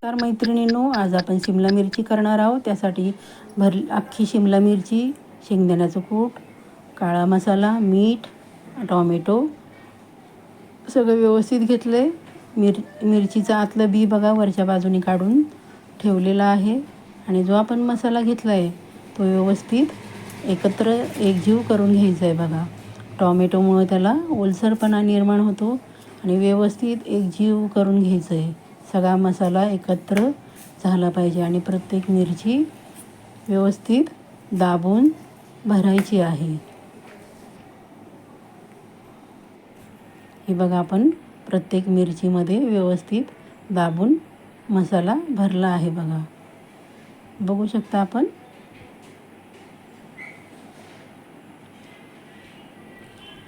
तर मैत्रिणींनो, आज आपण शिमला मिरची करणार आहोत. त्यासाठी अख्खी शिमला मिरची, शेंगदाण्याचं कूट, काळा मसाला, मीठ, टॉमॅटो सगळं व्यवस्थित घेतलं आहे. मिरचीचं आतलं बी बघा वरच्या बाजूने काढून ठेवलेला आहे. आणि जो आपण मसाला घेतला आहे तो व्यवस्थित एकत्र एकजीव करून घ्यायचा आहे बघा. टॉमॅटोमुळे त्याला ओलसरपणा निर्माण होतो आणि व्यवस्थित एकजीव करून घ्यायचं आहे. सगळा मसाला एकत्र झाला पाहिजे आणि प्रत्येक मिरची व्यवस्थित दाबून भरायची आहे. हे बघा, आपण प्रत्येक मिरचीमध्ये व्यवस्थित दाबून मसाला भरला आहे बघा. बघू शकता आपण.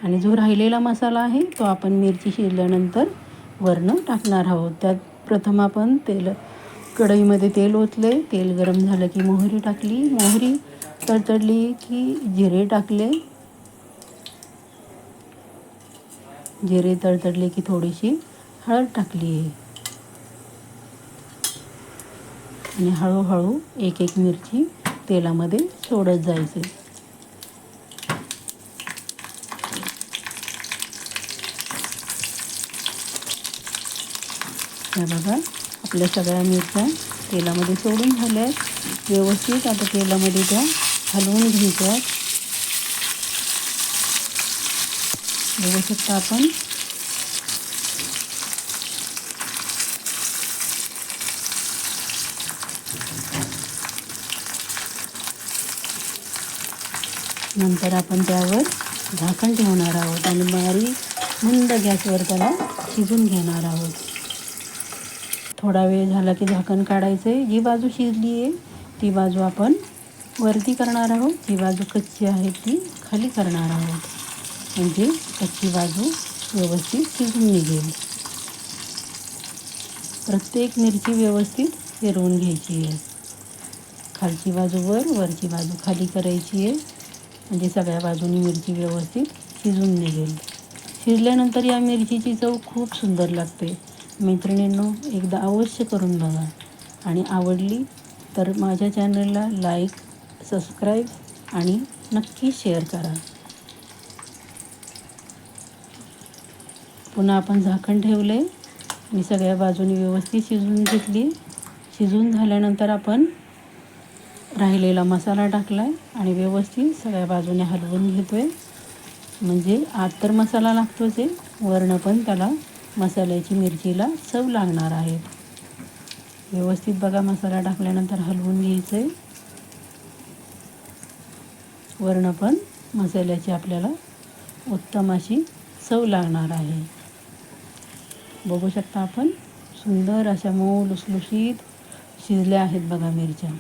आणि जो राहिलेला मसाला आहे तो आपण मिरची शिजल्यानंतर वरनं टाकणार आहोत. त्यात प्रथम आपण कढईमध्ये तेल ओतले. तेल गरम झालं की मोहरी टाकली. मोहरी तडतडली की जिरे टाकले. जिरे तडतडले की थोडीशी हळद टाकली आहे आणि हळूहळू एक एक मिरची तेलामध्ये सोडत जायचे. त्या बघा, आपल्या सगळ्या मिरच्या तेलामध्ये सोडून झाल्या आहेत. व्यवस्थित आता तेलामध्ये त्या हलवून घ्यायच्या. बघू शकता आपण. नंतर आपण त्यावर झाकण ठेवणार आहोत आणि बारीक मंद गॅसवर त्याला शिजून घेणार आहोत. थोडा वेळ झाला की झाकण काढायचं आहे. जी बाजू शिजली आहे ती बाजू आपण वरती करणार आहोत. जी बाजू कच्ची आहे ती खाली करणार आहोत, म्हणजे कच्ची बाजू व्यवस्थित शिजून निघेल. प्रत्येक मिरची व्यवस्थित फिरवून घ्यायची आहे. खालची बाजू वर, वरची बाजू खाली करायची आहे, म्हणजे सगळ्या बाजूनी मिरची व्यवस्थित शिजून निघेल. शिजल्यानंतर या मिरचीची चव खूप सुंदर लागते. मैत्रिणींनो, एकदा अवश्य करून बघा आणि आवडली तर माझ्या चॅनलला लाईक, सबस्क्राईब आणि नक्की शेअर करा. पुन्हा आपण झाकण ठेवले आणि सगळ्या बाजूनी व्यवस्थित शिजवून घेतली. शिजून झाल्यानंतर आपण राहिलेला मसाला टाकला आहे आणि व्यवस्थित सगळ्या बाजूने हलवून घेतो आहे, म्हणजे आत तर मसाला लागतोच आहे, वरनं पण त्याला मसाल्याची मिरचीला चव लागणार आहे. व्यवस्थित बघा, मसाला टाकल्यानंतर हलवून घ्यायचं आहे. वरनं पण मसाल्याची आपल्याला उत्तम अशी चव लागणार आहे. बघू शकता आपण. सुंदर अशा मऊ लुसलुशीत शिजल्या आहेत बघा मिरच्या.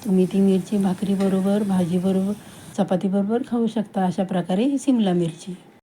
तुम्ही ती मिरची भाकरीबरोबर, भाजीबरोबर, चपातीबरोबर खाऊ शकता. अशा प्रकारे ही शिमला मिरची.